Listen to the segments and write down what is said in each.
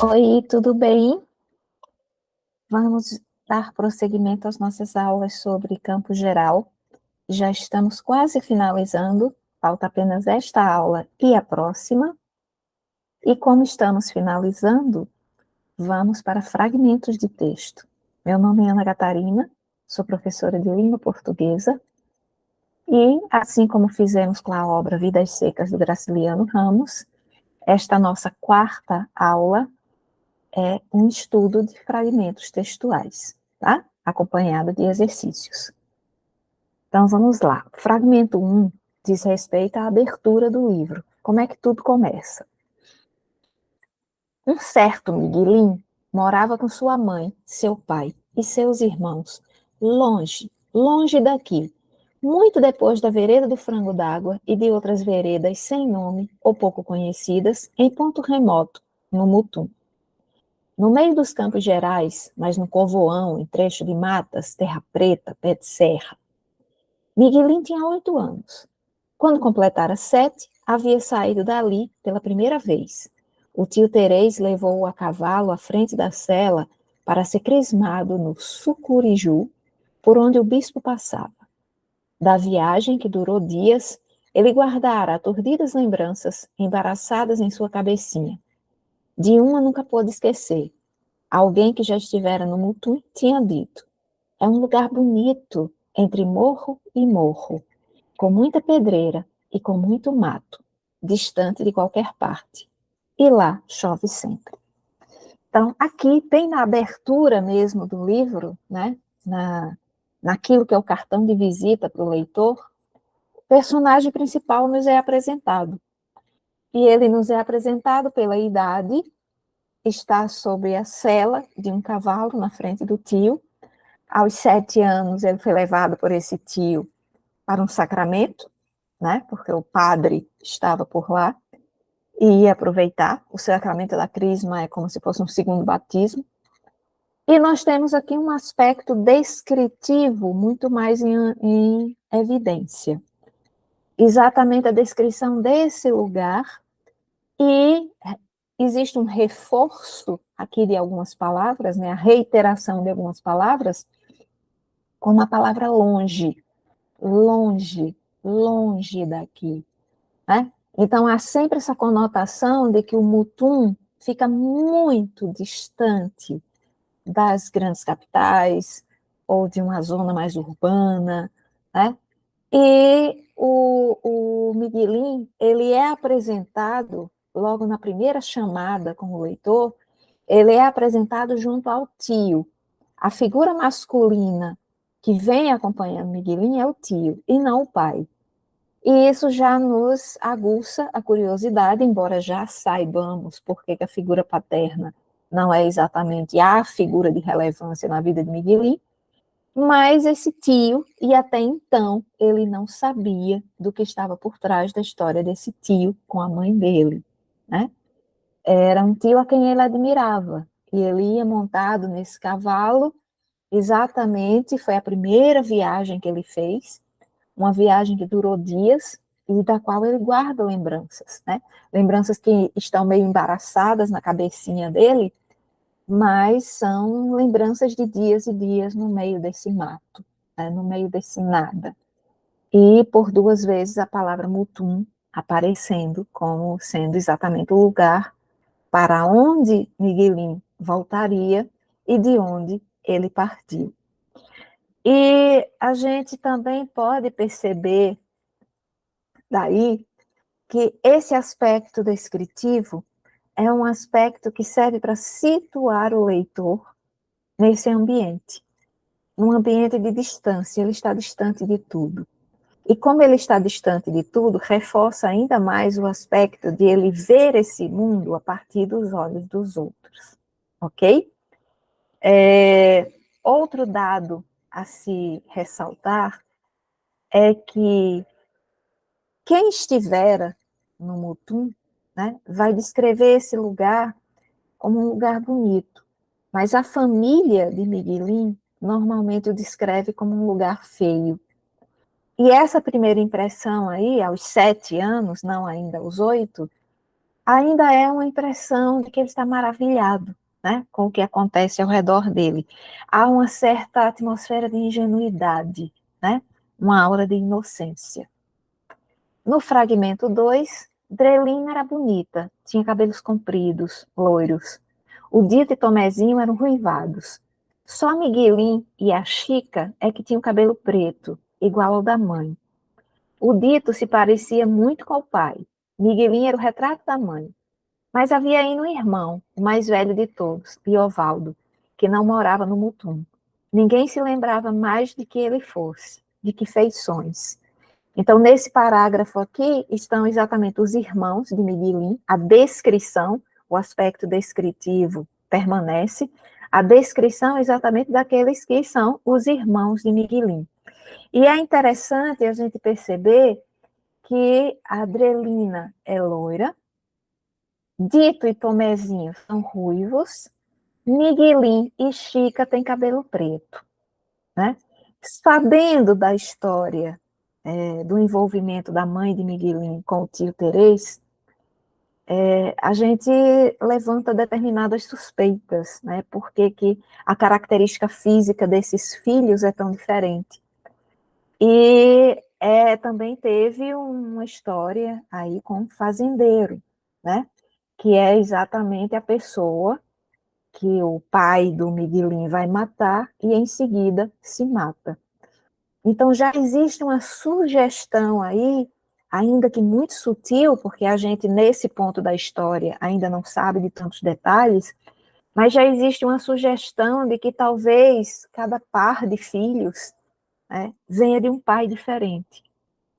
Oi, tudo bem? Vamos dar prosseguimento às nossas aulas sobre campo geral. Já estamos quase finalizando, falta apenas esta aula e a próxima. E como estamos finalizando, vamos para fragmentos de texto. Meu nome é Ana Catarina, sou professora de língua portuguesa e, assim como fizemos com a obra Vidas Secas do Graciliano Ramos, esta nossa quarta aula é um estudo de fragmentos textuais, tá? Acompanhado de exercícios. Então, vamos lá. Fragmento 1 diz respeito à abertura do livro. Como é que tudo começa? Um certo Miguelim morava com sua mãe, seu pai e seus irmãos, longe, longe daqui, muito depois da vereda do Frango d'Água e de outras veredas sem nome ou pouco conhecidas, em ponto remoto, no Mutum. No meio dos Campos Gerais, mas no Covoão, em trecho de matas, terra preta, pé de serra. Miguelim tinha 8 anos. Quando completara 7, havia saído dali pela primeira vez. O tio Terês levou-o a cavalo à frente da cela para ser crismado no Sucuriju, por onde o bispo passava. Da viagem, que durou dias, ele guardara aturdidas lembranças embaraçadas em sua cabecinha. De uma nunca pôde esquecer. Alguém que já estivera no Mutum tinha dito: é um lugar bonito, entre morro e morro, com muita pedreira e com muito mato, distante de qualquer parte. E lá chove sempre. Então, aqui, bem na abertura mesmo do livro, né, naquilo que é o cartão de visita para o leitor, o personagem principal nos é apresentado. E ele nos é apresentado pela idade, está sob a sela de um cavalo na frente do tio. Aos 7 anos, ele foi levado por esse tio para um sacramento, né? Porque o padre estava por lá e ia aproveitar. O sacramento da crisma é como se fosse um segundo batismo. E nós temos aqui um aspecto descritivo muito mais em evidência. Exatamente a descrição desse lugar, e existe um reforço aqui de algumas palavras, né? A reiteração de algumas palavras, como a palavra longe, longe, longe daqui, né? Então, há sempre essa conotação de que o Mutum fica muito distante das grandes capitais ou de uma zona mais urbana, né? E o Miguelim, ele é apresentado logo na primeira chamada com o leitor, ele é apresentado junto ao tio. A figura masculina que vem acompanhando Miguelim é o tio, e não o pai. E isso já nos aguça a curiosidade, embora já saibamos por que a figura paterna não é exatamente a figura de relevância na vida de Miguelim, mas esse tio, e até então, ele não sabia do que estava por trás da história desse tio com a mãe dele, né? Era um tio a quem ele admirava, e ele ia montado nesse cavalo, exatamente, foi a primeira viagem que ele fez, uma viagem que durou dias, e da qual ele guarda lembranças, né? Lembranças que estão meio embaraçadas na cabecinha dele, mas são lembranças de dias e dias no meio desse mato, né? No meio desse nada. E por 2 vezes a palavra Mutum aparecendo como sendo exatamente o lugar para onde Miguelim voltaria e de onde ele partiu. E a gente também pode perceber daí que esse aspecto descritivo é um aspecto que serve para situar o leitor nesse ambiente, num ambiente de distância, ele está distante de tudo. E como ele está distante de tudo, reforça ainda mais o aspecto de ele ver esse mundo a partir dos olhos dos outros, ok? Outro dado a se ressaltar é que quem estivera no Mutum, né, vai descrever esse lugar como um lugar bonito, mas a família de Miguelim normalmente o descreve como um lugar feio. E essa primeira impressão aí, aos 7 anos, não ainda aos 8, ainda é uma impressão de que ele está maravilhado, né, com o que acontece ao redor dele. Há uma certa atmosfera de ingenuidade, né, uma aura de inocência. No fragmento 2, Drelina era bonita, tinha cabelos compridos, loiros. O Dito e Tomezinho eram ruivados. Só Miguelim e a Chica é que tinham cabelo preto, igual ao da mãe. O Dito se parecia muito com o pai. Miguelim era o retrato da mãe. Mas havia ainda um irmão, o mais velho de todos, Piovaldo, que não morava no Mutum. Ninguém se lembrava mais de que ele fosse, de que feições. Então, nesse parágrafo aqui, estão exatamente os irmãos de Miguelim, a descrição, o aspecto descritivo permanece, a descrição exatamente daqueles que são os irmãos de Miguelim. E é interessante a gente perceber que a Adrelina é loira, Dito e Tomezinho são ruivos, Miguelim e Chica têm cabelo preto, né? Sabendo da história do envolvimento da mãe de Miguelim com o tio Terês, a gente levanta determinadas suspeitas, né? Por que a característica física desses filhos é tão diferente. E também teve uma história aí com um fazendeiro, né? Que é exatamente a pessoa que o pai do Miguelim vai matar e em seguida se mata. Então já existe uma sugestão aí, ainda que muito sutil, porque a gente nesse ponto da história ainda não sabe de tantos detalhes, mas já existe uma sugestão de que talvez cada par de filhos, né, venha de um pai diferente,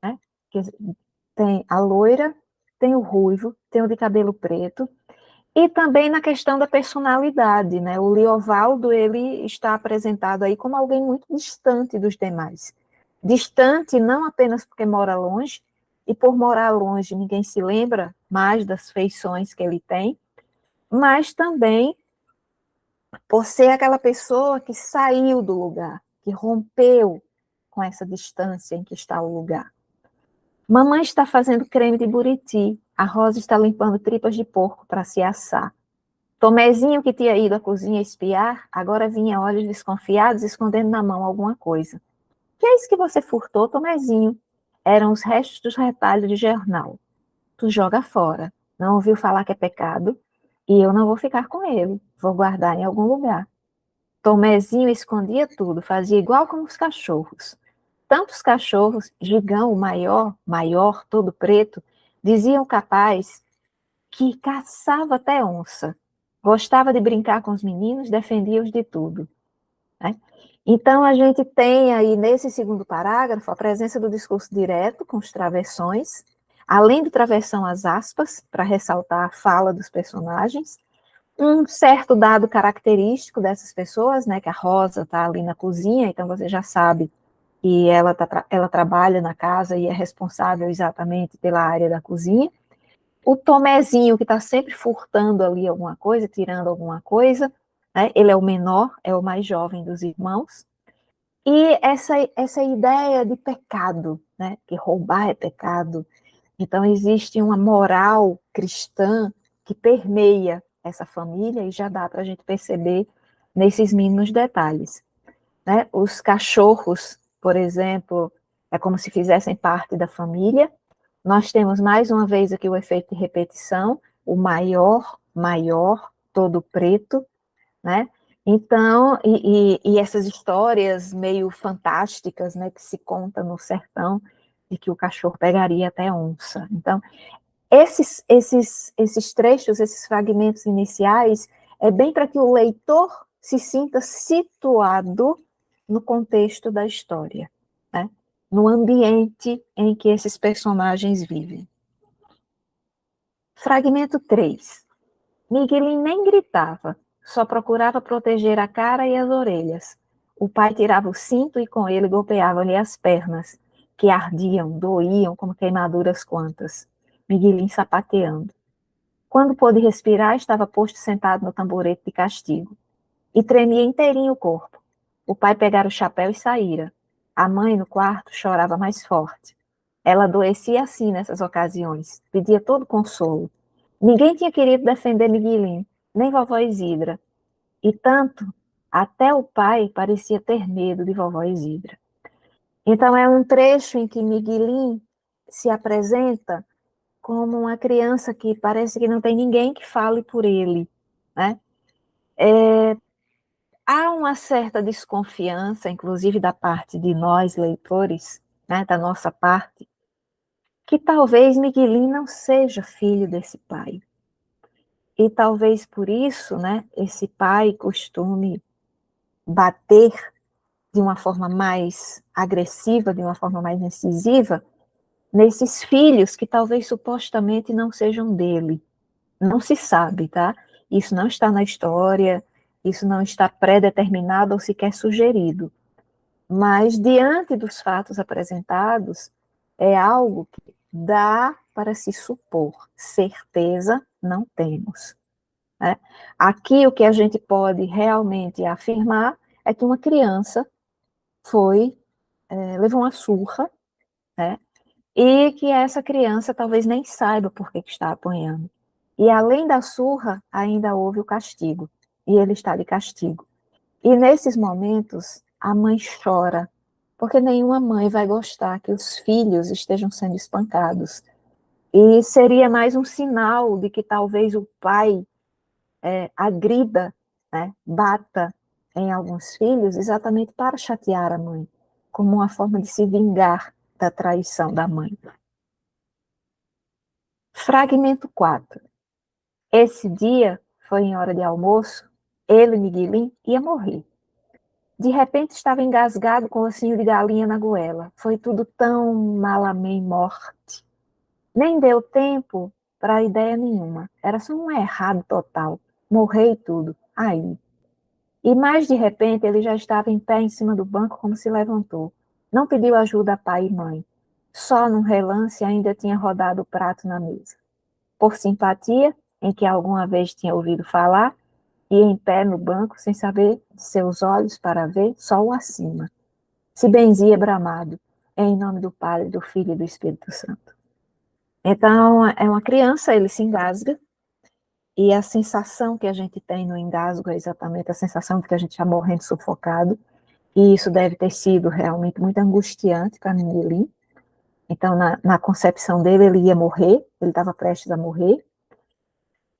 né? Que tem a loira, tem o ruivo, tem o de cabelo preto, e também na questão da personalidade, né? O Liovaldo, ele está apresentado aí como alguém muito distante dos demais. Distante não apenas porque mora longe, e por morar longe ninguém se lembra mais das feições que ele tem, mas também por ser aquela pessoa que saiu do lugar, que rompeu com essa distância em que está o lugar. Mamãe está fazendo creme de buriti, a Rosa está limpando tripas de porco para se assar. Tomezinho, que tinha ido à cozinha espiar, agora vinha olhos desconfiados, escondendo na mão alguma coisa. Que é isso que você furtou, Tomezinho? Eram os restos dos retalhos de jornal. Tu joga fora. Não ouviu falar que é pecado? E eu não vou ficar com ele. Vou guardar em algum lugar. Tomezinho escondia tudo, fazia igual como os cachorros. Tantos cachorros, Gigão, o maior, maior, todo preto, diziam capaz que caçava até onça. Gostava de brincar com os meninos, defendia-os de tudo. Né? Então, a gente tem aí, nesse segundo parágrafo, a presença do discurso direto, com os travessões, além do travessão às aspas, para ressaltar a fala dos personagens, um certo dado característico dessas pessoas, né, que a Rosa está ali na cozinha, então você já sabe que ela trabalha na casa e é responsável exatamente pela área da cozinha. O Tomezinho, que está sempre furtando ali alguma coisa, tirando alguma coisa, né? Ele é o menor, é o mais jovem dos irmãos. E essa ideia de pecado, né? Que roubar é pecado. Então, existe uma moral cristã que permeia essa família e já dá para a gente perceber nesses mínimos detalhes. Né? Os cachorros, por exemplo, é como se fizessem parte da família. Nós temos mais uma vez aqui o efeito de repetição, o maior, maior, todo preto, né? Então, e essas histórias meio fantásticas, né, que se conta no sertão, de que o cachorro pegaria até onça. Então, esses trechos, esses fragmentos iniciais, é bem para que o leitor se sinta situado no contexto da história, né? No ambiente em que esses personagens vivem. Fragmento 3. Miguelin nem gritava, só procurava proteger a cara e as orelhas. O pai tirava o cinto e com ele golpeava-lhe as pernas, que ardiam, doíam como queimaduras quantas. Miguelin sapateando. Quando pôde respirar, estava posto sentado no tamborete de castigo. E tremia inteirinho o corpo. O pai pegara o chapéu e saíra. A mãe, no quarto, chorava mais forte. Ela adoecia assim nessas ocasiões, pedia todo consolo. Ninguém tinha querido defender Miguelinho, nem vovó Isidra. E tanto, até o pai parecia ter medo de vovó Isidra. Então é um trecho em que Miguelinho se apresenta como uma criança que parece que não tem ninguém que fale por ele, né? Há uma certa desconfiança, inclusive da parte de nós, leitores, né, da nossa parte, que talvez Miguelinho não seja filho desse pai. E talvez por isso, né, esse pai costume bater de uma forma mais agressiva, de uma forma mais incisiva, nesses filhos que talvez supostamente não sejam dele. Não se sabe, tá? Isso não está na história, isso não está pré-determinado ou sequer sugerido. Mas, diante dos fatos apresentados, é algo que dá para se supor. Certeza não temos. Né? Aqui, o que a gente pode realmente afirmar é que uma criança levou uma surra, né? E que essa criança talvez nem saiba por que está apanhando. E além da surra, ainda houve o castigo. E ele está de castigo. E nesses momentos, a mãe chora, porque nenhuma mãe vai gostar que os filhos estejam sendo espancados. E seria mais um sinal de que talvez o pai agrida, né, bata em alguns filhos, exatamente para chatear a mãe, como uma forma de se vingar da traição da mãe. Fragmento 4. Esse dia foi em hora de almoço, ele, Miguelim, ia morrer. De repente estava engasgado com o ossinho de galinha na goela. Foi tudo tão malamém morte. Nem deu tempo para ideia nenhuma. Era só um errado total. Morrer e tudo. Aí. E mais de repente ele já estava em pé em cima do banco como se levantou. Não pediu ajuda a pai e mãe. Só num relance ainda tinha rodado o prato na mesa. Por simpatia, em que alguma vez tinha ouvido falar, e em pé no banco, sem saber de seus olhos para ver, só o acima. Se benzia bramado, em nome do Pai, do Filho e do Espírito Santo. Então, é uma criança, ele se engasga, e a sensação que a gente tem no engasgo é exatamente a sensação de que a gente está morrendo sufocado, e isso deve ter sido realmente muito angustiante para Miguelinho. Então, na concepção dele, ele ia morrer, ele estava prestes a morrer,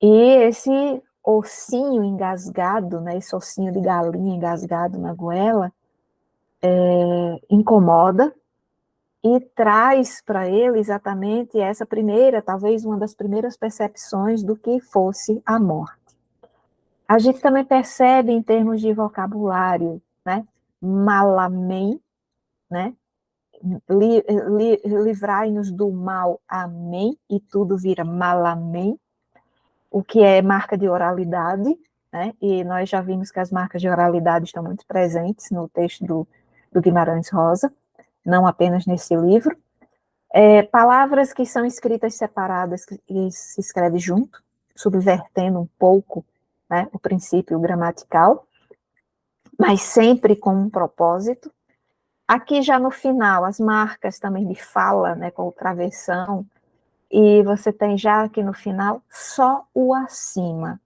e esse ossinho engasgado, né, esse ossinho de galinha engasgado na goela, incomoda e traz para ele exatamente essa primeira, talvez uma das primeiras percepções do que fosse a morte. A gente também percebe em termos de vocabulário, né, malamém, né, livrai-nos do mal, amém, e tudo vira malamém, o que é marca de oralidade, né? E nós já vimos que as marcas de oralidade estão muito presentes no texto do Guimarães Rosa, não apenas nesse livro. Palavras que são escritas separadas e se escreve junto, subvertendo um pouco, né, o princípio gramatical, mas sempre com um propósito. Aqui já no final, as marcas também de fala, né, com o travessão, e você tem já aqui no final só o acima.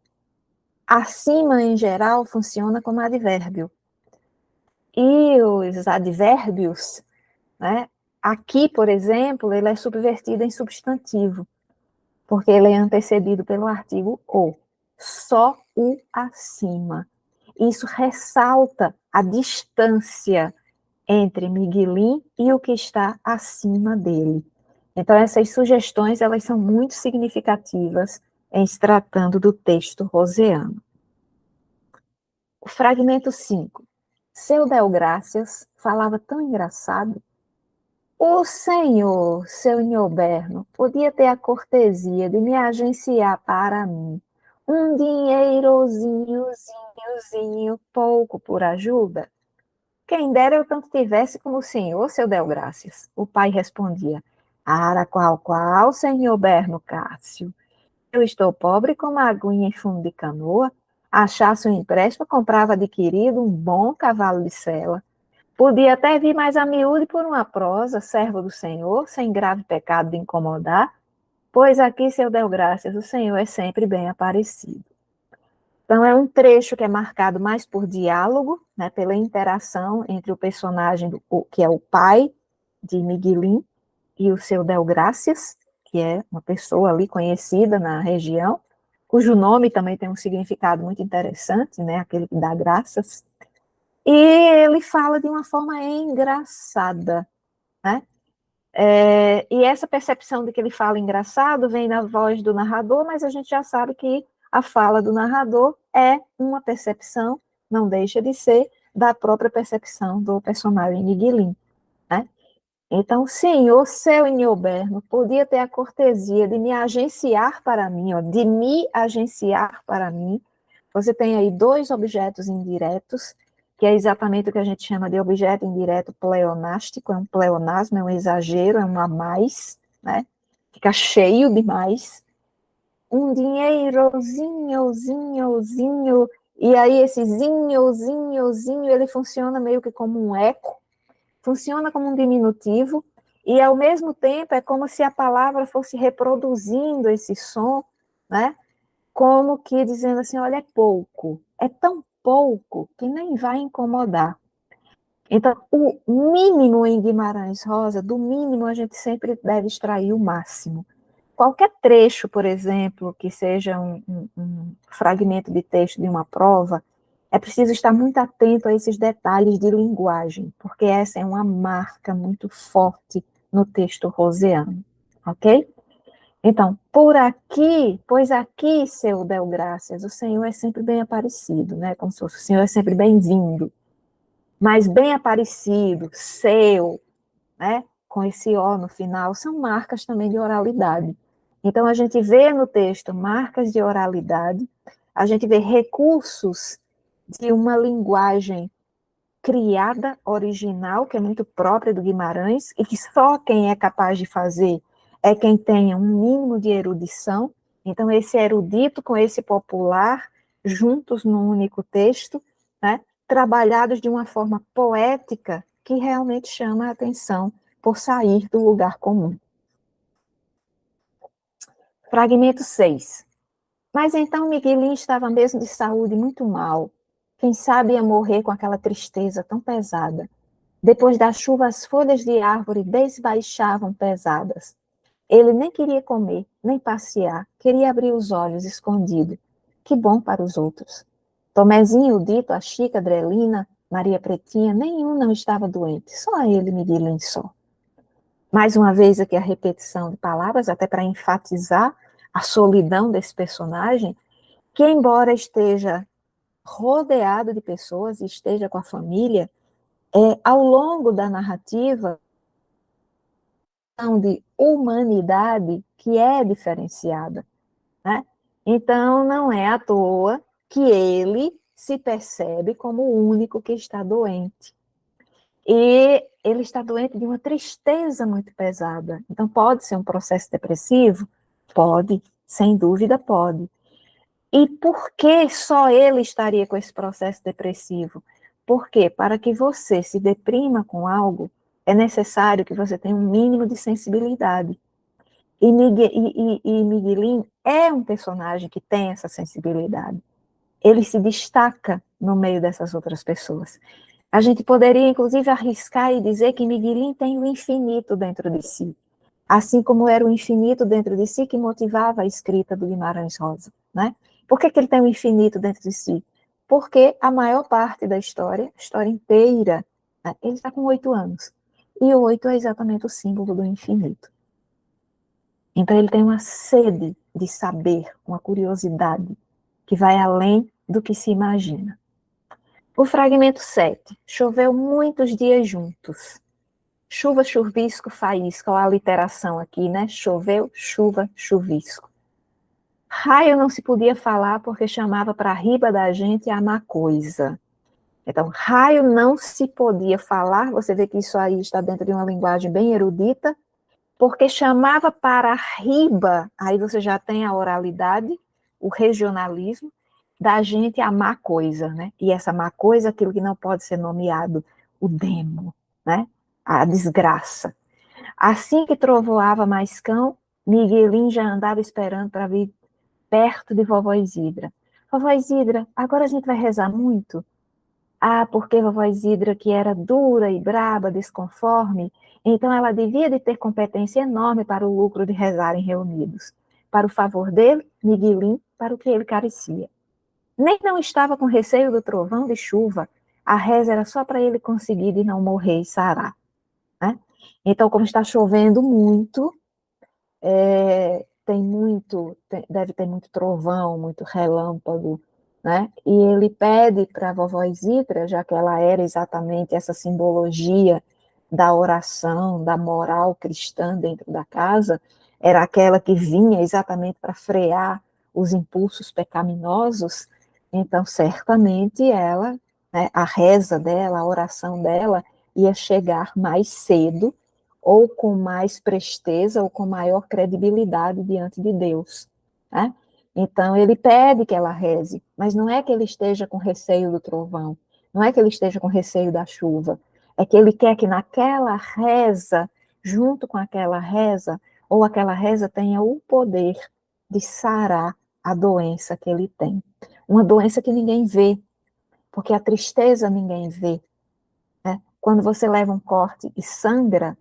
Acima, em geral, funciona como advérbio. E os advérbios, né, aqui, por exemplo, ele é subvertido em substantivo, porque ele é antecedido pelo artigo o. Só o acima. Isso ressalta a distância entre Miguelim e o que está acima dele. Então, essas sugestões, elas são muito significativas em se tratando do texto roseano. O fragmento 5. Seu Delgrácias falava tão engraçado. O senhor, seu Inhoberno, podia ter a cortesia de me agenciar para mim um dinheirozinho, pouco por ajuda? Quem dera eu tanto tivesse como o senhor, seu Delgrácias. O pai respondia, ara qual, senhor Berno Cássio. Eu estou pobre como a aguinha em fundo de canoa. Achasse um empréstimo, comprava adquirido um bom cavalo de sela. Podia até vir mais a miúde por uma prosa, servo do Senhor, sem grave pecado de incomodar. Pois aqui, seu deu graças, o Senhor é sempre bem aparecido. Então, é um trecho que é marcado mais por diálogo, né, pela interação entre o personagem, que é o pai de Miguelin, e o seu Del Gracias, que é uma pessoa ali conhecida na região, cujo nome também tem um significado muito interessante, né, aquele que dá graças. E ele fala de uma forma engraçada, né? E essa percepção de que ele fala engraçado vem na voz do narrador, mas a gente já sabe que a fala do narrador é uma percepção, não deixa de ser, da própria percepção do personagem Miguelin, né? Então, senhor seu Inhoberno podia ter a cortesia de me agenciar para mim, ó, de me agenciar para mim. Você tem aí dois objetos indiretos, que é exatamente o que a gente chama de objeto indireto pleonástico, é um pleonasmo, é um exagero, é um a mais, né? Fica cheio demais. Um dinheirozinhozinhozinho, e aí esse zinhozinhozinho, ele funciona meio que como um eco, funciona como um diminutivo, e ao mesmo tempo é como se a palavra fosse reproduzindo esse som, né? Como que dizendo assim, olha, é pouco, é tão pouco que nem vai incomodar. Então, o mínimo em Guimarães Rosa, do mínimo a gente sempre deve extrair o máximo. Qualquer trecho, por exemplo, que seja um fragmento de texto de uma prova, é preciso estar muito atento a esses detalhes de linguagem, porque essa é uma marca muito forte no texto roseano, ok? Então, por aqui, pois aqui, seu Delgrácias, o Senhor é sempre bem aparecido, né? Como se fosse, o Senhor é sempre bem-vindo, mas bem aparecido, seu, né? Com esse O no final, são marcas também de oralidade. Então, a gente vê no texto marcas de oralidade, a gente vê recursos de uma linguagem criada, original, que é muito própria do Guimarães, e que só quem é capaz de fazer é quem tenha um mínimo de erudição. Então, esse erudito com esse popular, juntos num único texto, né, trabalhados de uma forma poética que realmente chama a atenção por sair do lugar comum. Fragmento 6. Mas então Miguelinho estava mesmo de saúde muito mal. Quem sabe ia morrer com aquela tristeza tão pesada. Depois da chuva, as folhas de árvore desbaixavam pesadas. Ele nem queria comer, nem passear, queria abrir os olhos escondido. Que bom para os outros. Tomezinho, o Dito, a Chica, a Drelina, Maria Pretinha, nenhum não estava doente, só ele, Miguelinho, só. Mais uma vez aqui a repetição de palavras, até para enfatizar a solidão desse personagem, que embora esteja rodeado de pessoas, esteja com a família, ao longo da narrativa, de humanidade que é diferenciada, né? Então, não é à toa que ele se percebe como o único que está doente. E ele está doente de uma tristeza muito pesada. Então, pode ser um processo depressivo? Pode, sem dúvida pode. E por que só ele estaria com esse processo depressivo? Porque para que você se deprima com algo, é necessário que você tenha um mínimo de sensibilidade. E Miguelin é um personagem que tem essa sensibilidade. Ele se destaca no meio dessas outras pessoas. A gente poderia, inclusive, arriscar e dizer que Miguelin tem o infinito dentro de si, assim como era o infinito dentro de si que motivava a escrita do Guimarães Rosa, né? Por que ele tem o infinito dentro de si? Porque a maior parte da história, a história inteira, né, ele está com 8 anos. E o 8 é exatamente o símbolo do infinito. Então ele tem uma sede de saber, uma curiosidade, que vai além do que se imagina. O fragmento 7. Choveu muitos dias juntos. Chuva, chuvisco, faísca, olha a literação aqui, né? Choveu, chuva, chuvisco. Raio não se podia falar porque chamava para riba da gente a má coisa. Então, raio não se podia falar, você vê que isso aí está dentro de uma linguagem bem erudita, porque chamava para riba, aí você já tem a oralidade, o regionalismo, da gente a má coisa, né? E essa má coisa, aquilo que não pode ser nomeado, o demo, né? A desgraça. Assim que trovoava mais cão, Miguelinho já andava esperando para vir perto de vovó Isidra. Vovó Isidra, agora a gente vai rezar muito? Ah, porque vovó Isidra, que era dura e braba, desconforme, então ela devia de ter competência enorme para o lucro de rezarem reunidos. Para o favor dele, Miguelim, para o que ele carecia. Nem não estava com receio do trovão de chuva, a reza era só para ele conseguir de não morrer e sarar. Né? Então, como está chovendo muito, deve ter muito trovão, muito relâmpago, né? E ele pede para a vovó Isidra, já que ela era exatamente essa simbologia da oração, da moral cristã dentro da casa, era aquela que vinha exatamente para frear os impulsos pecaminosos, então certamente ela, né, a reza dela, a oração dela, ia chegar mais cedo ou com mais presteza, ou com maior credibilidade diante de Deus. Né? Então, ele pede que ela reze, mas não é que ele esteja com receio do trovão, não é que ele esteja com receio da chuva, é que ele quer que naquela reza, junto com aquela reza, ou aquela reza tenha o poder de sarar a doença que ele tem. Uma doença que ninguém vê, porque a tristeza ninguém vê. Né? Quando você leva um corte e sangra,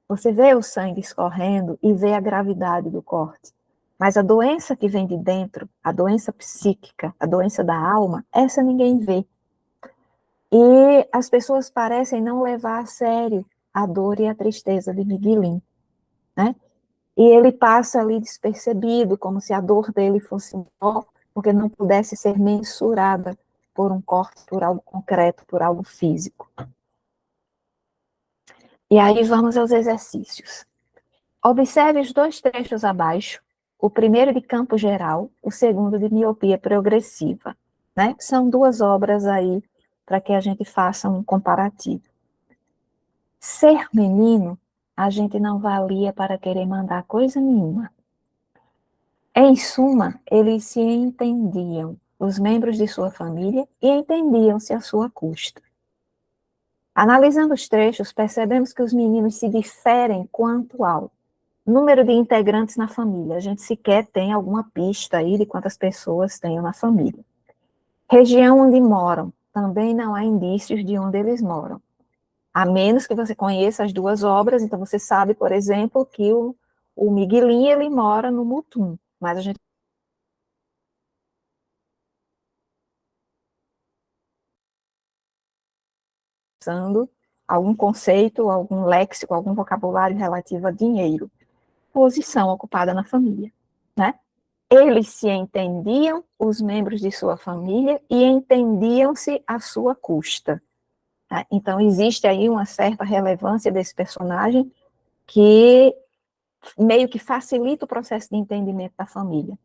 você vê o sangue escorrendo e vê a gravidade do corte. Mas a doença que vem de dentro, a doença psíquica, a doença da alma, essa ninguém vê. E as pessoas parecem não levar a sério a dor e a tristeza de Miguelim, né? E ele passa ali despercebido, como se a dor dele fosse maior, porque não pudesse ser mensurada por um corte, por algo concreto, por algo físico. E aí vamos aos exercícios. Observe os dois trechos abaixo, o primeiro de campo geral, o segundo de miopia progressiva. Né? São duas obras aí para que a gente faça um comparativo. Ser menino, a gente não valia para querer mandar coisa nenhuma. Em suma, eles se entendiam, os membros de sua família, e entendiam-se à sua custa. Analisando os trechos, percebemos que os meninos se diferem quanto ao número de integrantes na família. A gente sequer tem alguma pista aí de quantas pessoas tenham na família. Região onde moram. Também não há indícios de onde eles moram. A menos que você conheça as duas obras, então você sabe, por exemplo, que o Miguelinho, ele mora no Mutum, mas a gente está usando algum conceito, algum léxico, algum vocabulário relativo a dinheiro. Posição ocupada na família, né? Eles se entendiam, os membros de sua família, e entendiam-se à sua custa. Tá? Então, existe aí uma certa relevância desse personagem que meio que facilita o processo de entendimento da família.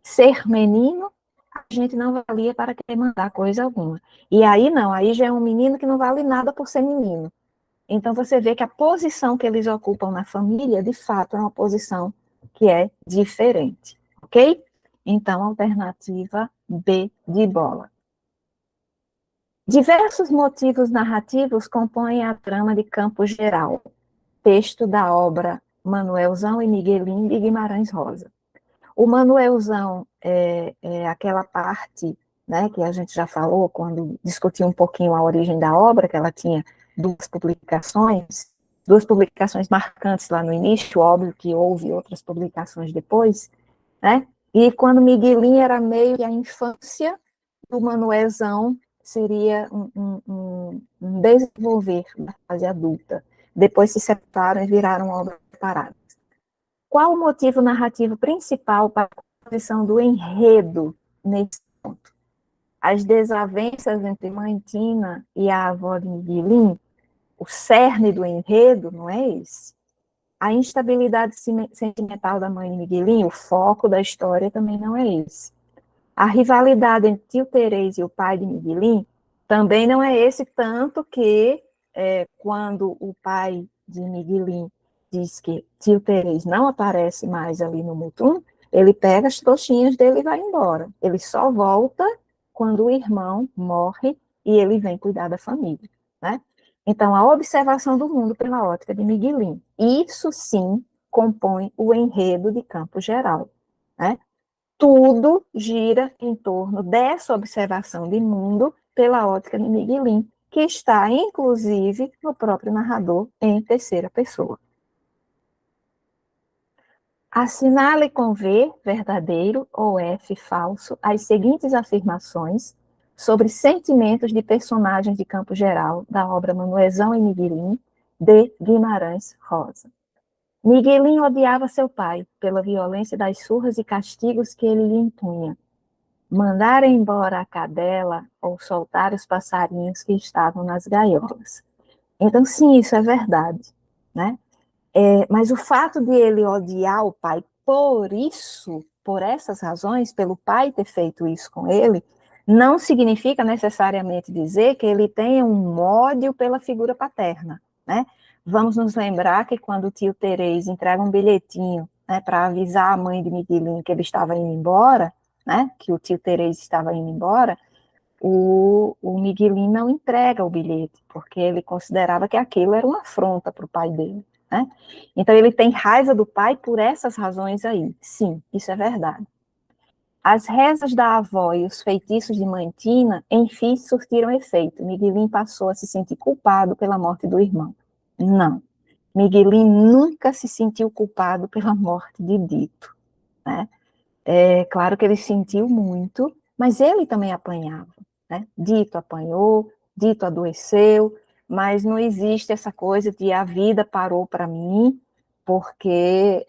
Ser menino, a gente não valia para querer mandar coisa alguma. E aí não, aí já é um menino que não vale nada por ser menino. Então, você vê que a posição que eles ocupam na família, de fato, é uma posição que é diferente, ok? Então, alternativa B de bola. Diversos motivos narrativos compõem a trama de Campo Geral, texto da obra Manuelzão e Miguelim de Guimarães Rosa. O Manuelzão é aquela parte, né, que a gente já falou quando discutiu um pouquinho a origem da obra, que ela tinha duas publicações marcantes lá no início, óbvio que houve outras publicações depois, né? E quando Miguelinho era meio que a infância, o Manuelzão seria um desenvolver da fase adulta. Depois se separaram e viraram obras separadas. Qual o motivo narrativo principal para a composição do enredo nesse ponto? As desavenças entre Mãe Tina e a avó de Miguelim, o cerne do enredo, não é esse? A instabilidade sentimental da mãe de Miguelim, o foco da história também não é esse. A rivalidade entre tio Terez e o pai de Miguelim também não é esse, tanto que quando o pai de Miguelim diz que tio Terez não aparece mais ali no Mutum, ele pega as trouxinhas dele e vai embora. Ele só volta quando o irmão morre e ele vem cuidar da família, né? Então, a observação do mundo pela ótica de Miguelim, isso sim compõem o enredo de Campo Geral, né? Tudo gira em torno dessa observação de mundo pela ótica de Miguelin, que está, inclusive, no próprio narrador em terceira pessoa. Assinale com V, verdadeiro, ou F, falso, as seguintes afirmações sobre sentimentos de personagens de Campo Geral, da obra Manuelzão e Miguelin, de Guimarães Rosa. Miguelin odiava seu pai pela violência das surras e castigos que ele lhe impunha. Mandar embora a cadela ou soltar os passarinhos que estavam nas gaiolas. Então, sim, isso é verdade, né? Mas o fato de ele odiar o pai por isso, por essas razões, pelo pai ter feito isso com ele, não significa necessariamente dizer que ele tenha um ódio pela figura paterna, né? Vamos nos lembrar que quando o tio Terês entrega um bilhetinho, né, para avisar a mãe de Miguelinho que ele estava indo embora, né, que o tio Terês estava indo embora, o Miguelin não entrega o bilhete, porque ele considerava que aquilo era uma afronta para o pai dele, né? Então ele tem raiva do pai por essas razões aí. Sim, isso é verdade. As rezas da avó e os feitiços de Mantina, enfim, surtiram efeito. Miguelin passou a se sentir culpado pela morte do irmão. Não. Miguelin nunca se sentiu culpado pela morte de Dito, né? É claro que ele sentiu muito, mas ele também apanhava, né? Dito apanhou, Dito adoeceu, mas não existe essa coisa de a vida parou para mim, porque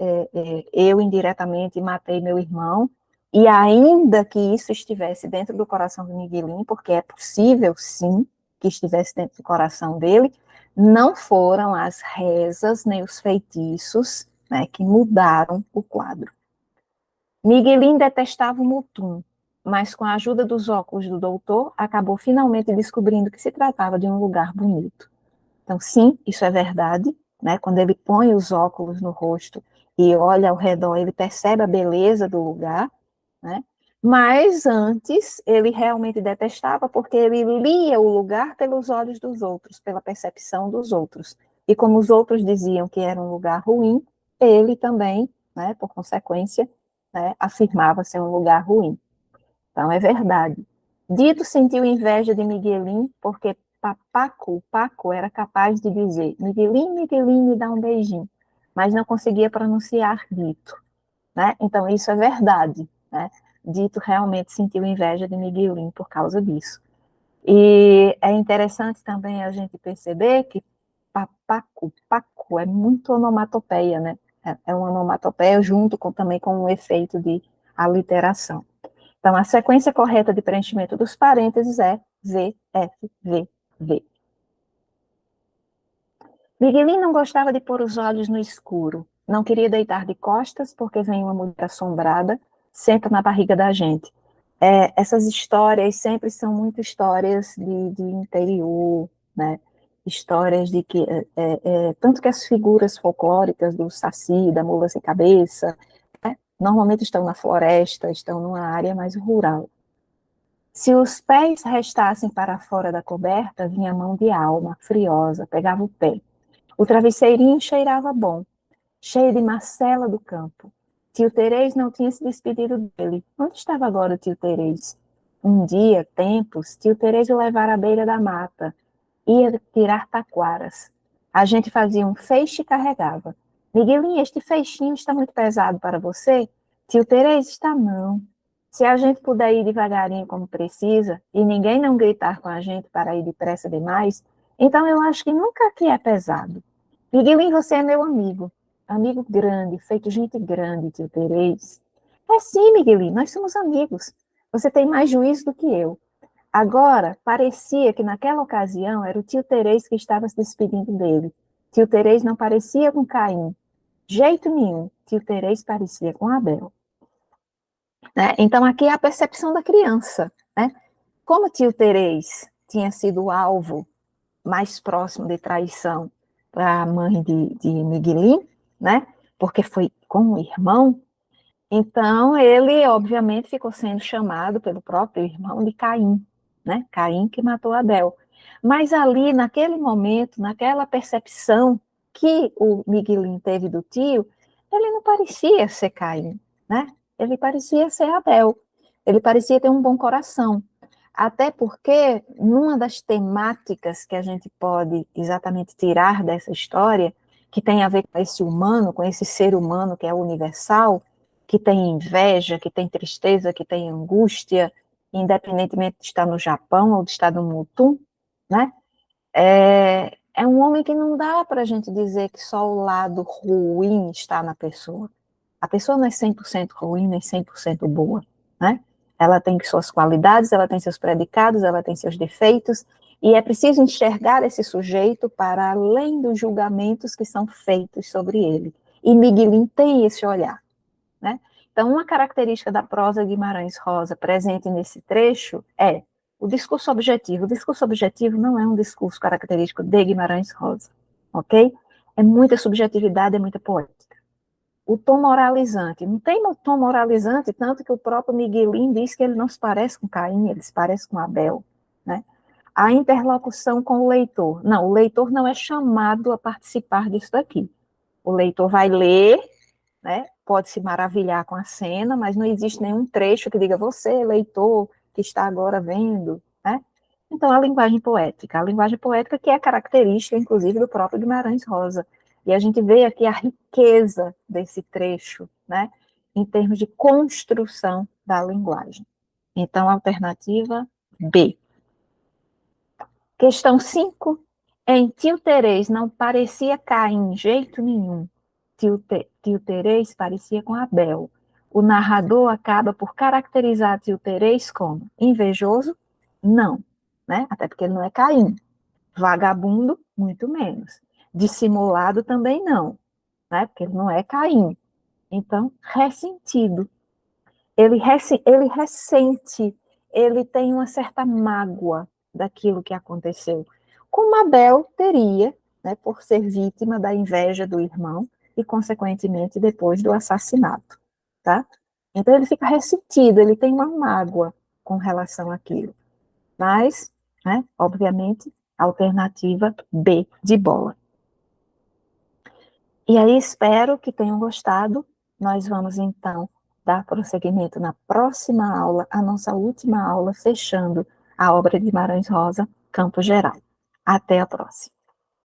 eu indiretamente matei meu irmão, e ainda que isso estivesse dentro do coração do Miguelinho, porque é possível, sim, que estivesse dentro do coração dele, não foram as rezas nem os feitiços, né, que mudaram o quadro. Miguelin detestava o Mutum, mas com a ajuda dos óculos do doutor, acabou finalmente descobrindo que se tratava de um lugar bonito. Então, sim, isso é verdade, né? Quando ele põe os óculos no rosto e olha ao redor, ele percebe a beleza do lugar, né? Mas antes, ele realmente detestava porque ele lia o lugar pelos olhos dos outros, pela percepção dos outros. E como os outros diziam que era um lugar ruim, ele também, né, por consequência, né, afirmava ser um lugar ruim. Então, é verdade. Dito sentiu inveja de Miguelin porque Paco era capaz de dizer Miguelin, Miguelin, me dá um beijinho, mas não conseguia pronunciar Dito, né? Então, isso é verdade, né? Dito realmente sentiu inveja de Miguelin por causa disso. E é interessante também a gente perceber que Paco é muito onomatopeia, né? É uma onomatopeia junto também com o efeito de aliteração. Então, a sequência correta de preenchimento dos parênteses é V, F, V, V. Miguelin não gostava de pôr os olhos no escuro. Não queria deitar de costas, porque vem uma mulher assombrada, senta na barriga da gente. Essas histórias sempre são muito histórias de interior, né? Histórias de que, tanto que as figuras folclóricas do Saci, da mula sem cabeça, né, normalmente estão na floresta, estão numa área mais rural. Se os pés restassem para fora da coberta, vinha a mão de alma, friosa, pegava o pé. O travesseirinho cheirava bom, cheio de Marcela do campo. Tio Terês não tinha se despedido dele. Onde estava agora o tio Terês? Um dia, tempos, tio Terês o levara à beira da mata. Ia tirar taquaras. A gente fazia um feixe e carregava. Miguelinho, este feixinho está muito pesado para você? Tio Terês está não. Se a gente puder ir devagarinho como precisa, e ninguém não gritar com a gente para ir depressa demais, então eu acho que nunca aqui é pesado. Miguelinho, você é meu amigo. Amigo grande, feito gente grande, tio Terês. É sim, Miguelinho, nós somos amigos. Você tem mais juízo do que eu. Agora, parecia que naquela ocasião era o tio Terês que estava se despedindo dele. Tio Terês não parecia com Caim. Jeito nenhum. Tio Terês parecia com Abel. Né? Então, aqui é a percepção da criança. Né? Como tio Terês tinha sido o alvo mais próximo de traição para a mãe de Miguelin, né? Porque foi com o irmão, então ele, obviamente, ficou sendo chamado pelo próprio irmão de Caim, né? Caim que matou Abel. Mas ali, naquele momento, naquela percepção que o Miguelin teve do tio, ele não parecia ser Caim, né? Ele parecia ser Abel. Ele parecia ter um bom coração. Até porque, numa das temáticas que a gente pode exatamente tirar dessa história, que tem a ver com esse humano, com esse ser humano que é universal, que tem inveja, que tem tristeza, que tem angústia, independentemente de estar no Japão ou de estar no Mutum, né? É um homem que não dá para a gente dizer que só o lado ruim está na pessoa. A pessoa não é 100% ruim, nem 100% boa, né? Ela tem suas qualidades, ela tem seus predicados, ela tem seus defeitos, e é preciso enxergar esse sujeito para além dos julgamentos que são feitos sobre ele. E Miguelin tem esse olhar, né? Então, uma característica da prosa Guimarães Rosa presente nesse trecho é o discurso objetivo. O discurso objetivo não é um discurso característico de Guimarães Rosa, ok? É muita subjetividade, é muita poética. O tom moralizante, não tem tom moralizante, tanto que o próprio Miguelin diz que ele não se parece com Caim, ele se parece com Abel, né? A interlocução com o leitor. Não, o leitor não é chamado a participar disso daqui. O leitor vai ler, né? Pode se maravilhar com a cena, mas não existe nenhum trecho que diga você, leitor, que está agora vendo, né? Então, a linguagem poética que é característica, inclusive, do próprio Guimarães Rosa. E a gente vê aqui a riqueza desse trecho, né? Em termos de construção da linguagem. Então, alternativa B. Questão 5. Em Tio Terês não parecia Caim em jeito nenhum. Tio Terês parecia com Abel. O narrador acaba por caracterizar Tio Terês como invejoso? Não, né? Até porque ele não é Caim. Vagabundo? Muito menos. Dissimulado também não, né? Porque ele não é Caim. Então, ressentido. Ele ressente, ele tem uma certa mágoa daquilo que aconteceu. Como Abel teria, né, por ser vítima da inveja do irmão e, consequentemente, depois do assassinato, tá? Então ele fica ressentido, ele tem uma mágoa com relação àquilo. Mas, né, obviamente, alternativa B de bola. E aí espero que tenham gostado. Nós vamos então dar prosseguimento na próxima aula, a nossa última aula, fechando a obra de Guimarães Rosa, Campo Geral. Até a próxima.